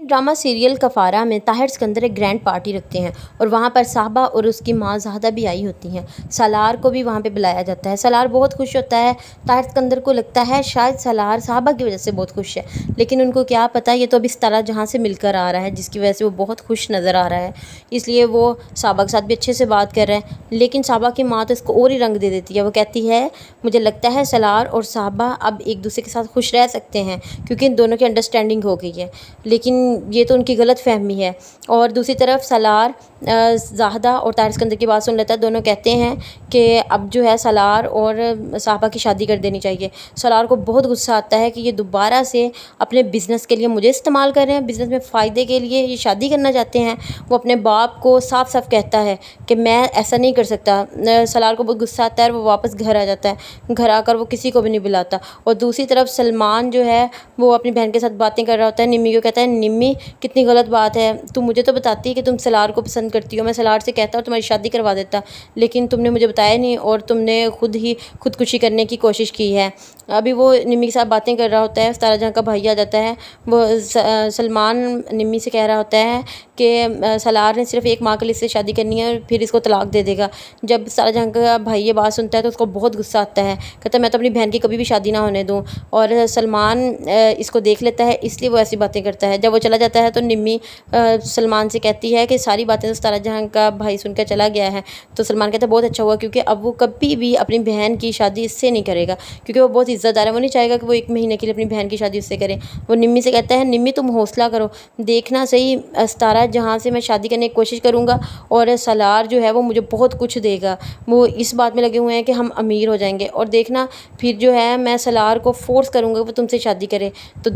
Drama serial कफ़ारा में ताहिर सिकंदर एक grand party रखते हैं और वहाँ पर साहबा और उसकी माँ ज़ाहदा भी आई होती हैं। सालार को भी वहाँ पे बुलाया जाता है। सालार बहुत खुश होता है। ताहिर सिकंदर को लगता है शायद सालार साहबा की वजह से बहुत खुश है, लेकिन उनको क्या पता ये तो अभी सितारा जहाँ से मिलकर आ रहा है, जिसकी वजह से वो बहुत खुश नज़र आ रहा है। इसलिए वो साहबा के साथ भी अच्छे से बात कर रहा है, लेकिन साहबा की माँ तो इसको और ही रंग दे देती है। वो कहती है मुझे लगता है सालार और साहबा अब एक दूसरे के साथ खुश रह सकते हैं क्योंकि इन दोनों की अंडरस्टैंडिंग हो गई है, लेकिन ये तो उनकी गलत फहमी है। और दूसरी तरफ सालार ज़ाहदा और ताहिर सिकंदर की बात सुन लेता है। दोनों कहते हैं कि अब जो है सालार और साहबा की शादी कर देनी चाहिए। सालार को बहुत गुस्सा आता है कि ये दोबारा से अपने बिज़नेस के लिए मुझे इस्तेमाल कर रहे हैं, बिज़नेस में फ़ायदे के लिए ये शादी करना चाहते हैं। वो अपने बाप को साफ साफ कहता है कि मैं ऐसा नहीं कर सकता। सालार को बहुत गुस्सा आता है और वो वापस घर आ जाता है। घर आकर वो किसी को भी नहीं बुलाता। और दूसरी तरफ सलमान जो है वो अपनी बहन के साथ बातें कर रहा होता है। निम्मी को कहता है निम्मी कितनी गलत बात है, तुम मुझे तो बताती है कि तुम सलार को पसंद करती हो, मैं सलार से कहता और तुम्हारी शादी करवा देता, लेकिन तुमने मुझे बताया नहीं और तुमने खुद ही खुदकुशी करने की कोशिश की है। अभी वो निम्मी के साथ बातें कर रहा होता है, सितारा जहाँ का भाई आ जाता है। वो सलमान निम्मी से कह रहा होता है कि सलार ने सिर्फ एक माँ के लिए इससे शादी करनी है और फिर इसको तलाक दे देगा। जब सितारा जहाँ का भाई ये बात सुनता है तो उसको बहुत गुस्सा आता है। कहता है मैं तो अपनी बहन की कभी भी शादी ना होने दूँ। और सलमान इसको देख लेता है, इसलिए वो ऐसी बातें करता है। जब वो चला जाता है तो निम्मी सलमान से कहती है कि सारी बातें तो सितारा जहाँ का भाई सुनकर चला गया है। तो सलमान कहता है बहुत अच्छा हुआ, क्योंकि अब वो कभी भी अपनी बहन की शादी इससे नहीं करेगा, क्योंकि वो बहुत इज़्ज़तदार है। वो नहीं चाहेगा कि वो 1 महीने के लिए अपनी बहन की शादी उससे करे। वो निम्मी से कहता है निम्मी तुम हौसला करो, देखना सही सितारा जहाँ से मैं शादी करने की कोशिश करूँगा और सलार जो है वो मुझे बहुत कुछ देगा। वो इस बात में लगे हुए हैं कि हम अमीर हो जाएंगे, और देखना फिर जो है मैं सलार को फ़ोर्स करूँगा वो तुमसे शादी करे, तो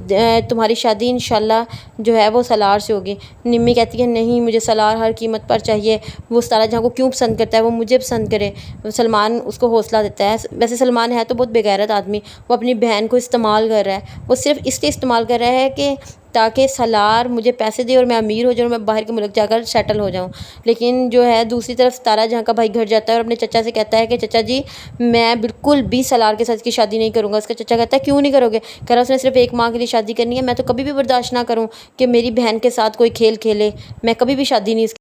तुम्हारी शादी इंशाल्लाह जो है वो सलार से होगी। निम्मी कहती है नहीं, मुझे सलार हर कीमत पर चाहिए। वो सितारा जहाँ को क्यों पसंद करता है, वो मुझे पसंद करे। सलमान उसको हौसला देता है। वैसे सलमान है तो बहुत बेगैरत आदमी, वो अपनी बहन को इस्तेमाल कर रहा है। वो सिर्फ इसलिए इस्तेमाल कर रहा है कि ताकि सलार मुझे पैसे दे और मैं अमीर हो जाऊँ, मैं बाहर के मुल्क जाकर सेटल हो जाऊँ। लेकिन जो है दूसरी तरफ सितारा जहाँ का भाई घर जाता है और अपने चचा से कहता है कि चचा जी मैं बिल्कुल भी सलार के साथ की शादी नहीं करूँगा। उसका चचा कहता है क्यों नहीं करोगे? कह रहा उसने सिर्फ 1 माह के लिए शादी करनी है, मैं तो कभी भी बर्दाश्त ना करूँ कि मेरी बहन के साथ कोई खेल खेले, मैं कभी भी शादी नहीं